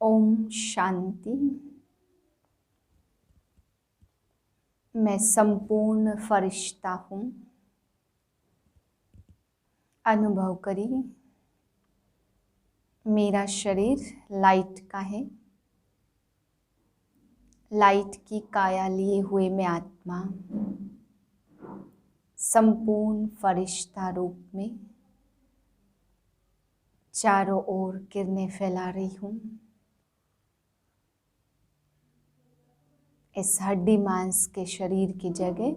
ओम शांति। मैं संपूर्ण फरिश्ता हूँ। अनुभव करिए, मेरा शरीर लाइट का है। लाइट की काया लिए हुए मैं आत्मा संपूर्ण फरिश्ता रूप में चारों ओर किरणें फैला रही हूँ। इस हड्डी मांस के शरीर की जगह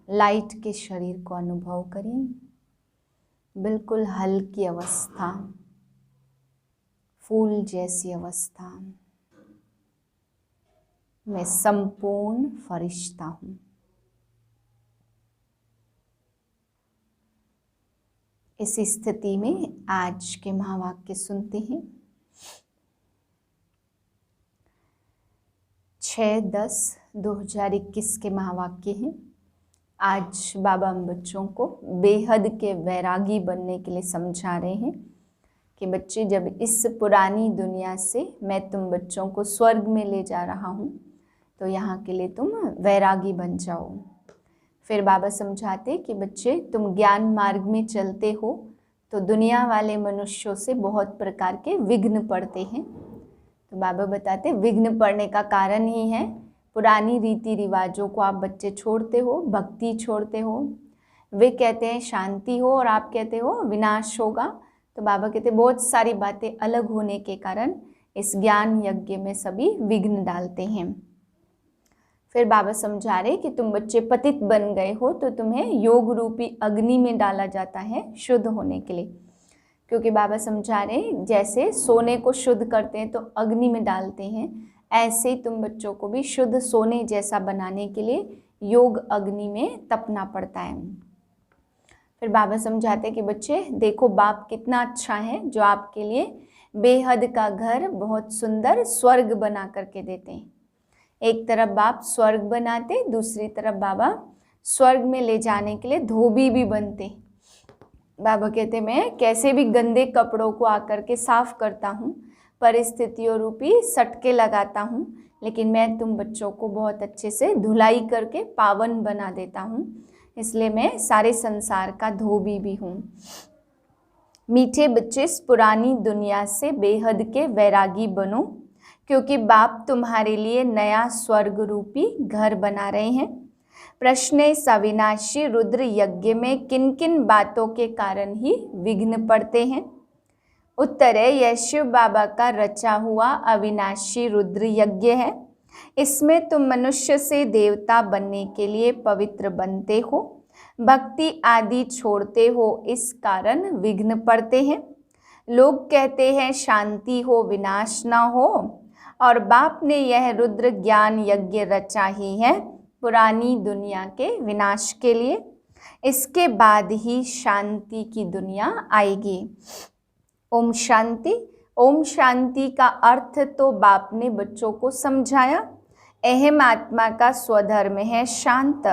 लाइट के शरीर को अनुभव करिए। बिल्कुल हल्की अवस्था, फूल जैसी अवस्था। मैं संपूर्ण फरिश्ता हूँ। इस स्थिति में आज के महावाक्य सुनते हैं। 6/10/2021 के महावाक्य हैं। आज बाबा हम बच्चों को बेहद के वैरागी बनने के लिए समझा रहे हैं कि बच्चे, जब इस पुरानी दुनिया से मैं तुम बच्चों को स्वर्ग में ले जा रहा हूँ तो यहाँ के लिए तुम वैरागी बन जाओ। फिर बाबा समझाते कि बच्चे, तुम ज्ञान मार्ग में चलते हो तो दुनिया वाले मनुष्यों से बहुत प्रकार के विघ्न पड़ते हैं। तो बाबा बताते विघ्न पड़ने का कारण ही है पुरानी रीति रिवाजों को आप बच्चे छोड़ते हो, भक्ति छोड़ते हो। वे कहते हैं शांति हो और आप कहते हो विनाश होगा। तो बाबा कहते बहुत सारी बातें अलग होने के कारण इस ज्ञान यज्ञ में सभी विघ्न डालते हैं। फिर बाबा समझा रहे कि तुम बच्चे पतित बन गए हो तो तुम्हें योग रूपी अग्नि में डाला जाता है शुद्ध होने के लिए। क्योंकि बाबा समझा रहे जैसे सोने को शुद्ध करते हैं तो अग्नि में डालते हैं, ऐसे ही तुम बच्चों को भी शुद्ध सोने जैसा बनाने के लिए योग अग्नि में तपना पड़ता है। फिर बाबा समझाते हैं कि बच्चे देखो, बाप कितना अच्छा है जो आपके लिए बेहद का घर, बहुत सुंदर स्वर्ग बना करके देते हैं। एक तरफ बाप स्वर्ग बनाते, दूसरी तरफ बाबा स्वर्ग में ले जाने के लिए धोबी भी बनते। बाबा कहते मैं कैसे भी गंदे कपड़ों को आकर के साफ करता हूँ, परिस्थितियों रूपी सटके लगाता हूँ, लेकिन मैं तुम बच्चों को बहुत अच्छे से धुलाई करके पावन बना देता हूँ। इसलिए मैं सारे संसार का धोबी भी हूँ। मीठे बच्चे, इस पुरानी दुनिया से बेहद के वैरागी बनो, क्योंकि बाप तुम्हारे लिए नया स्वर्ग रूपी घर बना रहे हैं। प्रश्न इस अविनाशी रुद्र यज्ञ में किन किन बातों के कारण ही विघ्न पड़ते हैं? उत्तर है, यह शिव बाबा का रचा हुआ अविनाशी रुद्र यज्ञ है। इसमें तुम मनुष्य से देवता बनने के लिए पवित्र बनते हो, भक्ति आदि छोड़ते हो, इस कारण विघ्न पड़ते हैं। लोग कहते हैं शांति हो, विनाश ना हो, और बाप ने यह रुद्र ज्ञान यज्ञ रचा ही है पुरानी दुनिया के विनाश के लिए। इसके बाद ही शांति की दुनिया आएगी। ओम शांति। ओम शांति का अर्थ तो बाप ने बच्चों को समझाया। अहम आत्मा का स्वधर्म है शांत।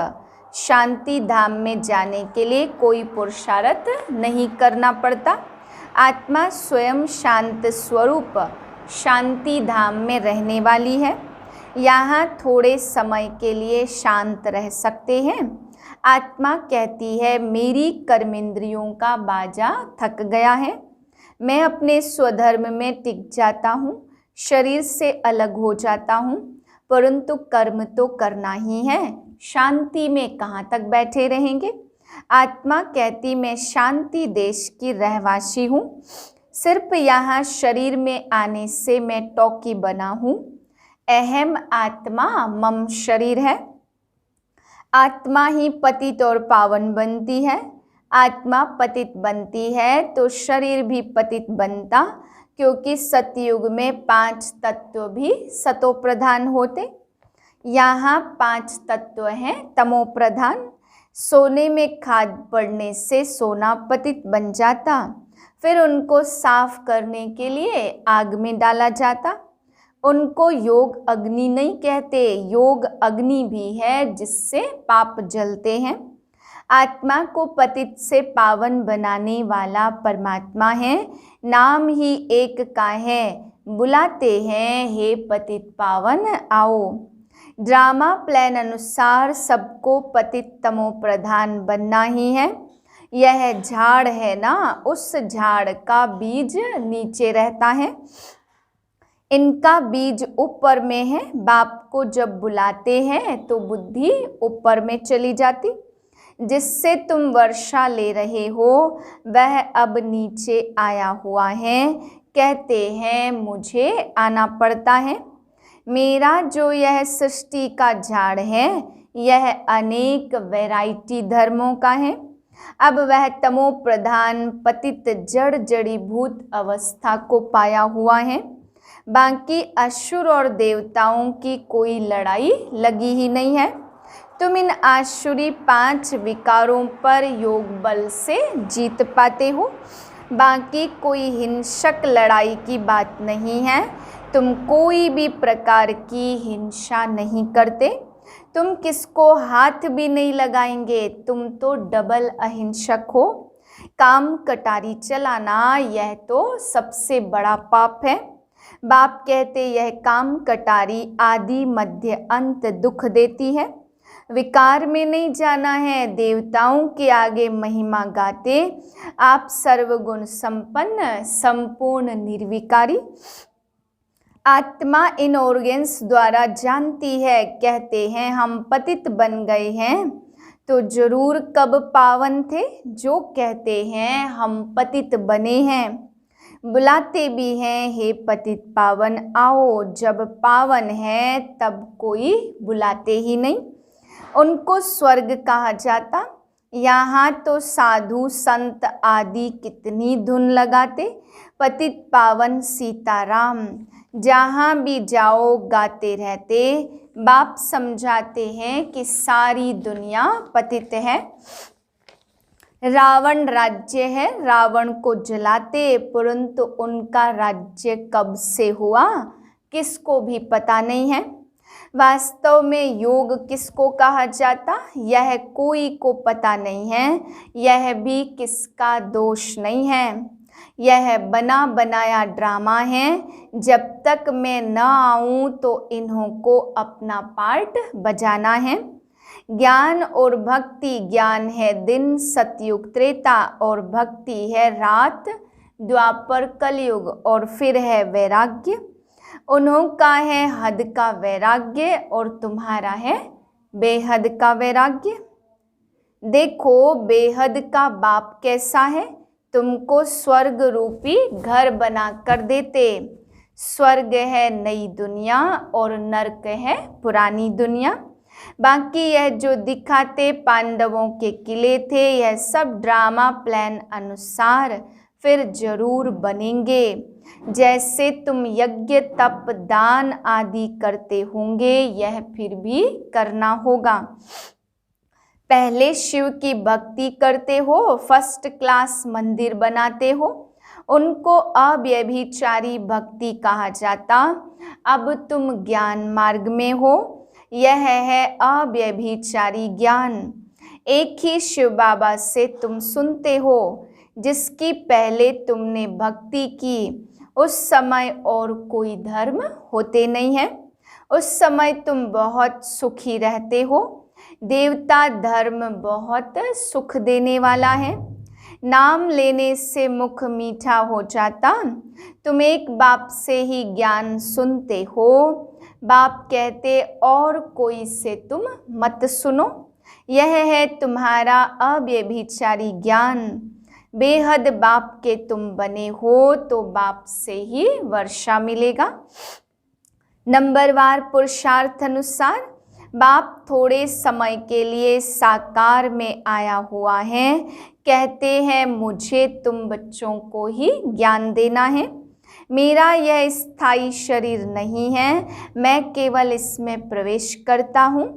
शांति धाम में जाने के लिए कोई पुरुषार्थ नहीं करना पड़ता। आत्मा स्वयं शांत स्वरूप शांति धाम में रहने वाली है। यहाँ थोड़े समय के लिए शांत रह सकते हैं। आत्मा कहती है मेरी कर्मेंद्रियों का बाजा थक गया है, मैं अपने स्वधर्म में टिक जाता हूँ, शरीर से अलग हो जाता हूँ, परंतु कर्म तो करना ही है, शांति में कहाँ तक बैठे रहेंगे। आत्मा कहती मैं शांति देश की रहवासी हूँ, सिर्फ यहाँ शरीर में आने से मैं टॉकी बना हूँ। अहम आत्मा मम शरीर है। आत्मा ही पतित और पावन बनती है। आत्मा पतित बनती है तो शरीर भी पतित बनता, क्योंकि सतयुग में 5 तत्व भी सतो प्रधान होते। यहाँ 5 तत्व हैं तमो प्रधान। सोने में खाद पड़ने से सोना पतित बन जाता, फिर उनको साफ करने के लिए आग में डाला जाता। उनको योग अग्नि नहीं कहते, योग अग्नि भी है जिससे पाप जलते हैं। आत्मा को पतित से पावन बनाने वाला परमात्मा है। नाम ही एक का है, बुलाते हैं, हे पतित पावन आओ। ड्रामा प्लान अनुसार सबको पतित तमो प्रधान बनना ही है। यह झाड़ है ना, उस झाड़ का बीज नीचे रहता है, इनका बीज ऊपर में है। बाप को जब बुलाते हैं तो बुद्धि ऊपर में चली जाती, जिससे तुम वर्षा ले रहे हो वह अब नीचे आया हुआ है। कहते हैं मुझे आना पड़ता है। मेरा जो यह सृष्टि का झाड़ है यह अनेक वैरायटी धर्मों का है। अब वह तमो प्रधान पतित जड़ जड़ीभूत अवस्था को पाया हुआ है। बाकी असुर और देवताओं की कोई लड़ाई लगी ही नहीं है। तुम इन आसुरी 5 विकारों पर योग बल से जीत पाते हो। बाकी कोई हिंसक लड़ाई की बात नहीं है। तुम कोई भी प्रकार की हिंसा नहीं करते। तुम किसको हाथ भी नहीं लगाएंगे। तुम तो डबल अहिंसक हो। काम कटारी चलाना यह तो सबसे बड़ा पाप है। बाप कहते यह काम कटारी आदि मध्य अंत दुख देती है। विकार में नहीं जाना है। देवताओं के आगे महिमा गाते आप सर्वगुण संपन्न संपूर्ण निर्विकारी। आत्मा इन ऑर्गन्स द्वारा जानती है। कहते हैं हम पतित बन गए हैं तो जरूर कब पावन थे। जो कहते हैं हम पतित बने हैं, बुलाते भी हैं, हे पतित पावन आओ। जब पावन है तब कोई बुलाते ही नहीं। उनको स्वर्ग कहा जाता। यहाँ तो साधु संत आदि कितनी धुन लगाते। पतित पावन सीताराम जहाँ भी जाओ गाते रहते। बाप समझाते हैं कि सारी दुनिया पतित है। रावण राज्य है, रावण को जलाते, परंतु उनका राज्य कब से हुआ किसको भी पता नहीं है। वास्तव में योग किसको कहा जाता यह कोई को पता नहीं है। यह भी किसका दोष नहीं है। यह बना बनाया ड्रामा है। जब तक मैं न आऊं तो इन्हों को अपना पार्ट बजाना है। ज्ञान और भक्ति, ज्ञान है दिन सतयुग त्रेता और भक्ति है रात द्वापर कलयुग, और फिर है वैराग्य। उन्हों का है हद का वैराग्य और तुम्हारा है बेहद का वैराग्य। देखो बेहद का बाप कैसा है। तुमको स्वर्ग रूपी घर बना कर देते। स्वर्ग है नई दुनिया और नरक है पुरानी दुनिया। बाकी यह जो दिखाते पांडवों के किले थे यह सब ड्रामा प्लान अनुसार फिर जरूर बनेंगे। जैसे तुम यज्ञ तप दान आदि करते होंगे यह फिर भी करना होगा। पहले शिव की भक्ति करते हो, फर्स्ट क्लास मंदिर बनाते हो, उनको अव्यभिचारी भक्ति कहा जाता। अब तुम ज्ञान मार्ग में हो, यह है अव्यभिचारी ज्ञान। एक ही शिव बाबा से तुम सुनते हो जिसकी पहले तुमने भक्ति की। उस समय और कोई धर्म होते नहीं है। उस समय तुम बहुत सुखी रहते हो। देवता धर्म बहुत सुख देने वाला है। नाम लेने से मुख मीठा हो जाता। तुम एक बाप से ही ज्ञान सुनते हो। बाप कहते और कोई से तुम मत सुनो। यह है तुम्हारा अव्यभिचारी ज्ञान। बेहद बाप के तुम बने हो तो बाप से ही वर्षा मिलेगा। नंबरवार पुरुषार्थ अनुसार बाप थोड़े समय के लिए साकार में आया हुआ है। कहते हैं मुझे तुम बच्चों को ही ज्ञान देना है। मेरा यह स्थायी शरीर नहीं है, मैं केवल इसमें प्रवेश करता हूँ।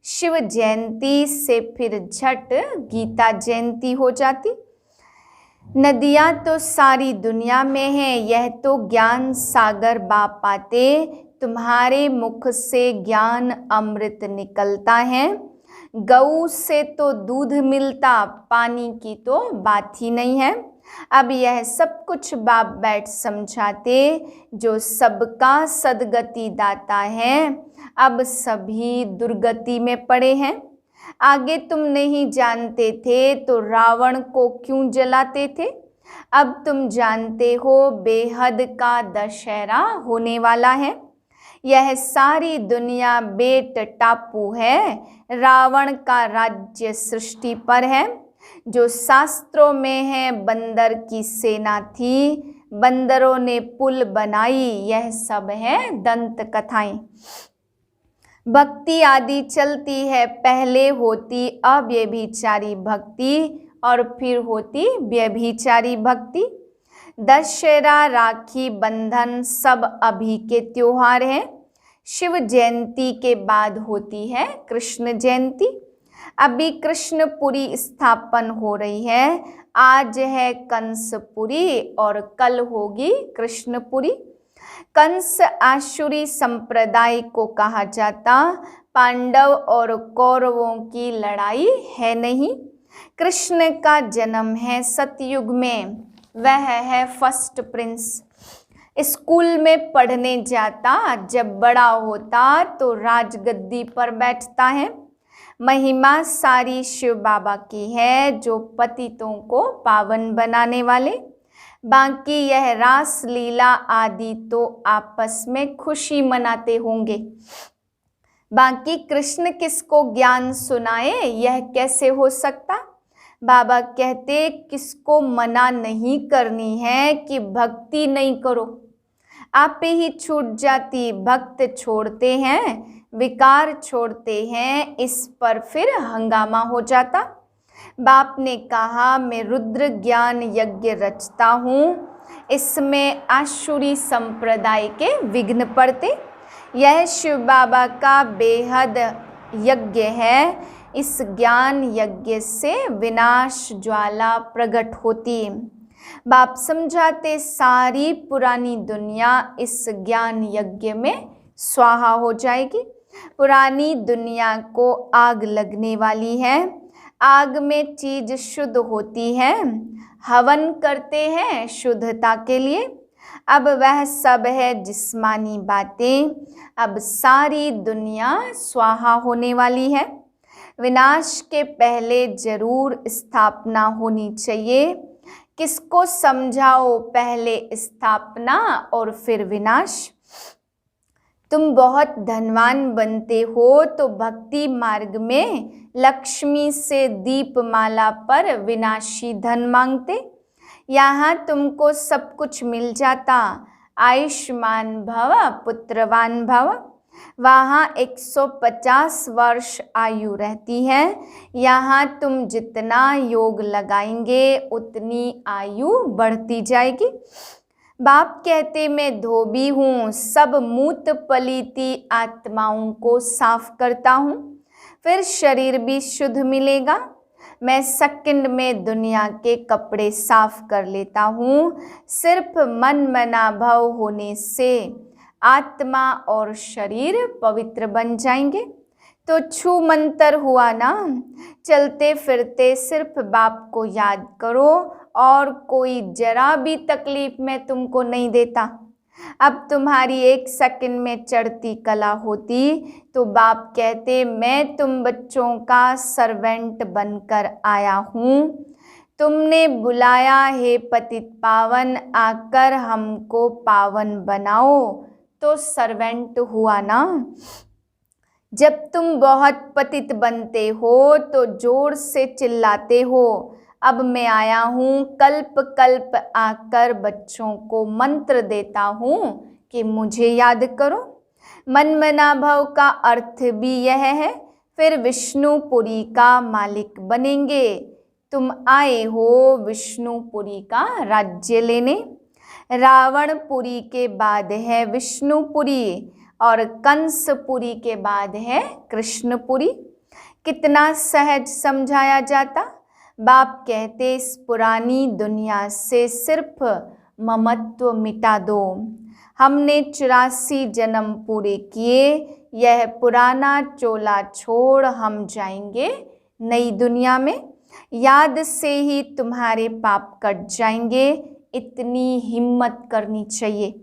शिव जयंती से फिर झट गीता जयंती हो जाती। नदियाँ तो सारी दुनिया में हैं, यह तो ज्ञान सागर बाप आते। तुम्हारे मुख से ज्ञान अमृत निकलता है। गऊ से तो दूध मिलता, पानी की तो बात ही नहीं है। अब यह सब कुछ बाप बैठ समझाते, जो सबका सदगति दाता है, अब सभी दुर्गति में पड़े हैं। आगे तुम नहीं जानते थे तो रावण को क्यों जलाते थे, अब तुम जानते हो बेहद का दशहरा होने वाला है। यह सारी दुनिया बेट टापू है, रावण का राज्य सृष्टि पर है। जो शास्त्रों में है बंदर की सेना थी, बंदरों ने पुल बनाई, यह सब है दंत कथाएं। भक्ति आदि चलती है, पहले होती अव्यभिचारी भक्ति और फिर होती व्यभिचारी भक्ति। दशहरा, राखी बंधन सब अभी के त्योहार हैं। शिव जयंती के बाद होती है कृष्ण जयंती। अभी कृष्णपुरी स्थापन हो रही है, आज है कंसपुरी और कल होगी कृष्णपुरी। कंस आसुरी संप्रदाय को कहा जाता, पांडव और कौरवों की लड़ाई है नहीं। कृष्ण का जन्म है सतयुग में, वह है फर्स्ट प्रिंस। स्कूल में पढ़ने जाता, जब बड़ा होता तो राजगद्दी पर बैठता है। महिमा सारी शिव बाबा की है, जो पतितों को पावन बनाने वाले। बाकी यह रास लीला आदि तो आपस में खुशी मनाते होंगे। बाकी कृष्ण किसको ज्ञान सुनाए, यह कैसे हो सकता। बाबा कहते किसको मना नहीं करनी है कि भक्ति नहीं करो, आप ही छूट जाती। भक्त छोड़ते हैं, विकार छोड़ते हैं, इस पर फिर हंगामा हो जाता। बाप ने कहा मैं रुद्र ज्ञान यज्ञ रचता हूँ, इसमें आसुरी संप्रदाय के विघ्न पड़ते। यह शिव बाबा का बेहद यज्ञ है, इस ज्ञान यज्ञ से विनाश ज्वाला प्रकट होती। बाप समझाते सारी पुरानी दुनिया इस ज्ञान यज्ञ में स्वाहा हो जाएगी। पुरानी दुनिया को आग लगने वाली है, आग में चीज शुद्ध होती है, हवन करते हैं शुद्धता के लिए। अब वह सब है जिस्मानी बातें, अब सारी दुनिया स्वाहा होने वाली है। विनाश के पहले जरूर स्थापना होनी चाहिए। किसको समझाओ, पहले स्थापना और फिर विनाश। तुम बहुत धनवान बनते हो तो भक्ति मार्ग में लक्ष्मी से दीपमाला पर विनाशी धन मांगते। यहाँ तुमको सब कुछ मिल जाता, आयुष्मान भव पुत्रवान भव। वहाँ 150 वर्ष आयु रहती है, यहाँ तुम जितना योग लगाएंगे उतनी आयु बढ़ती जाएगी। बाप कहते मैं धोबी हूँ, सब मूत पलीती आत्माओं को साफ करता हूँ, फिर शरीर भी शुद्ध मिलेगा। मैं सेकंड में दुनिया के कपड़े साफ कर लेता हूँ। सिर्फ मन मना भाव होने से आत्मा और शरीर पवित्र बन जाएंगे। तो छू मंतर हुआ ना। चलते फिरते सिर्फ बाप को याद करो और कोई जरा भी तकलीफ में तुमको नहीं देता। अब तुम्हारी 1 सेकंड में चढ़ती कला होती तो बाप कहते मैं तुम बच्चों का सर्वेंट बनकर आया हूँ। तुमने बुलाया हे पतित पावन, आकर हमको पावन बनाओ, तो सर्वेंट हुआ ना। जब तुम बहुत पतित बनते हो तो जोर से चिल्लाते हो, अब मैं आया हूँ कल्प कल्प आकर बच्चों को मंत्र देता हूँ कि मुझे याद करो। मनमना भव का अर्थ भी यह है, फिर विष्णुपुरी का मालिक बनेंगे। तुम आए हो विष्णुपुरी का राज्य लेने। रावणपुरी के बाद है विष्णुपुरी और कंसपुरी के बाद है कृष्णपुरी। कितना सहज समझाया जाता। बाप कहते इस पुरानी दुनिया से सिर्फ ममत्व मिटा दो। हमने 84 जन्म पूरे किए, यह पुराना चोला छोड़ हम जाएंगे नई दुनिया में। याद से ही तुम्हारे पाप कट जाएंगे, इतनी हिम्मत करनी चाहिए।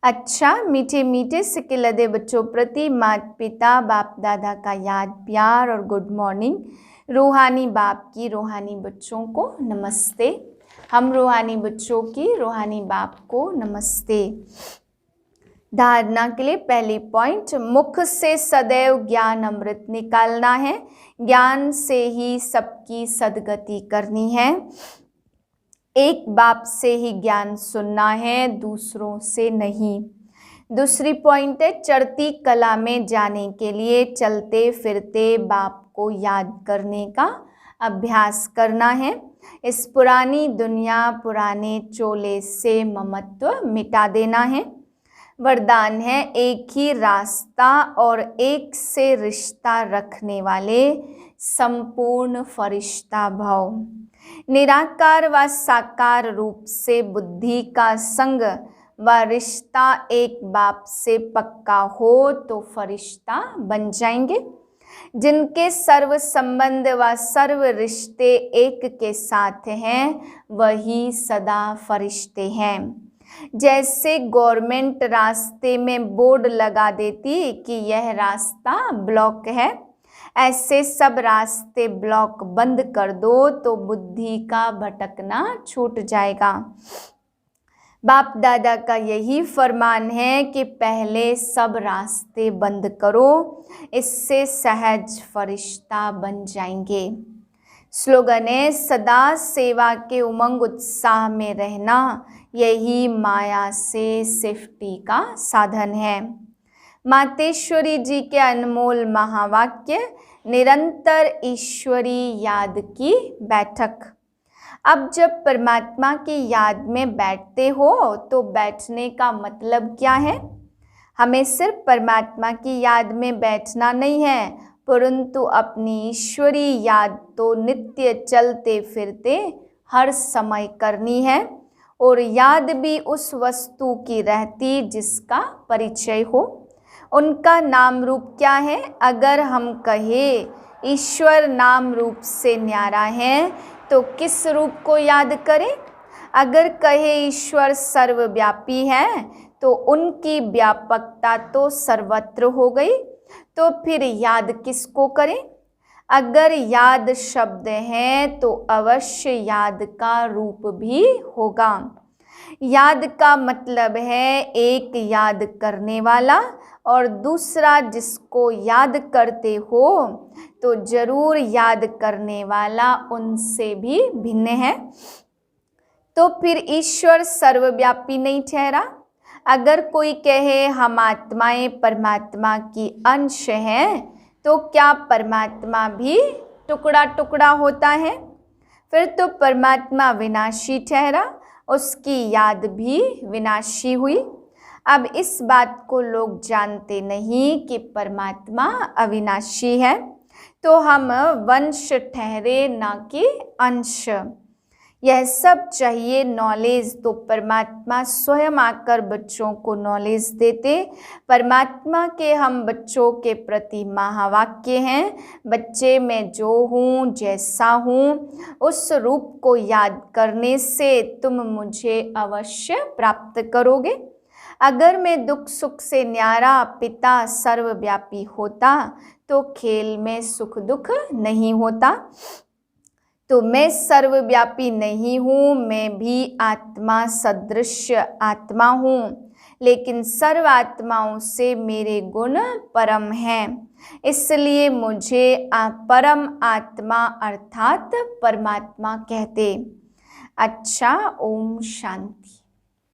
अच्छा, मीठे मीठे सिक्के लदे बच्चों प्रति माता पिता बाप दादा का याद प्यार और गुड मॉर्निंग। रूहानी बाप की रूहानी बच्चों को नमस्ते। हम रूहानी बच्चों की रूहानी बाप को नमस्ते। धारणा के लिए पहली पॉइंट, मुख से सदैव ज्ञान अमृत निकालना है। ज्ञान से ही सबकी सद्गति करनी है। एक बाप से ही ज्ञान सुनना है, दूसरों से नहीं। दूसरी पॉइंट है, चढ़ती कला में जाने के लिए चलते फिरते बाप को याद करने का अभ्यास करना है। इस पुरानी दुनिया पुराने चोले से ममत्व मिटा देना है। वरदान है, एक ही रास्ता और एक से रिश्ता रखने वाले संपूर्ण फरिश्ता भव। निराकार व साकार रूप से बुद्धि का संग व रिश्ता एक बाप से पक्का हो तो फरिश्ता बन जाएंगे। जिनके सर्व संबंध व सर्व रिश्ते एक के साथ हैं, वही सदा फरिश्ते हैं। जैसे गवर्नमेंट रास्ते में बोर्ड लगा देती कि यह रास्ता ब्लॉक है, ऐसे सब रास्ते ब्लॉक बंद कर दो तो बुद्धि का भटकना छूट जाएगा। बाप दादा का यही फरमान है कि पहले सब रास्ते बंद करो, इससे सहज फरिश्ता बन जाएंगे। स्लोगन है, सदा सेवा के उमंग उत्साह में रहना, यही माया से सेफ्टी का साधन है। मातेश्वरी जी के अनमोल महावाक्य, निरंतर ईश्वरी याद की बैठक। अब जब परमात्मा की याद में बैठते हो तो बैठने का मतलब क्या है? हमें सिर्फ परमात्मा की याद में बैठना नहीं है, परंतु अपनी ईश्वरी याद तो नित्य चलते फिरते हर समय करनी है। और याद भी उस वस्तु की रहती जिसका परिचय हो। उनका नाम रूप क्या है? अगर हम कहें ईश्वर नाम रूप से न्यारा है तो किस रूप को याद करें? अगर कहे ईश्वर सर्वव्यापी है तो उनकी व्यापकता तो सर्वत्र हो गई, तो फिर याद किसको करें? अगर याद शब्द है तो अवश्य याद का रूप भी होगा। याद का मतलब है एक याद करने वाला और दूसरा जिसको याद करते हो तो जरूर याद करने वाला उनसे भी भिन्न है। तो फिर ईश्वर सर्वव्यापी नहीं ठहरा? अगर कोई कहे हम आत्माएं परमात्मा की अंश हैं, तो क्या परमात्मा भी टुकड़ा टुकड़ा होता है? फिर तो परमात्मा विनाशी ठहरा, उसकी याद भी विनाशी हुई। अब इस बात को लोग जानते नहीं कि परमात्मा अविनाशी है, तो हम वंश ठहरे न कि अंश। यह सब चाहिए नॉलेज, तो परमात्मा स्वयं आकर बच्चों को नॉलेज देते। परमात्मा के हम बच्चों के प्रति महावाक्य हैं, बच्चे मैं जो हूँ जैसा हूँ उस रूप को याद करने से तुम मुझे अवश्य प्राप्त करोगे। अगर मैं दुख सुख से न्यारा पिता सर्वव्यापी होता तो खेल में सुख दुख नहीं होता। तो मैं सर्वव्यापी नहीं हूँ, मैं भी आत्मा सदृश आत्मा हूँ, लेकिन सर्व आत्माओं से मेरे गुण परम हैं, इसलिए मुझे परम आत्मा अर्थात परमात्मा कहते। अच्छा, ओम शांति।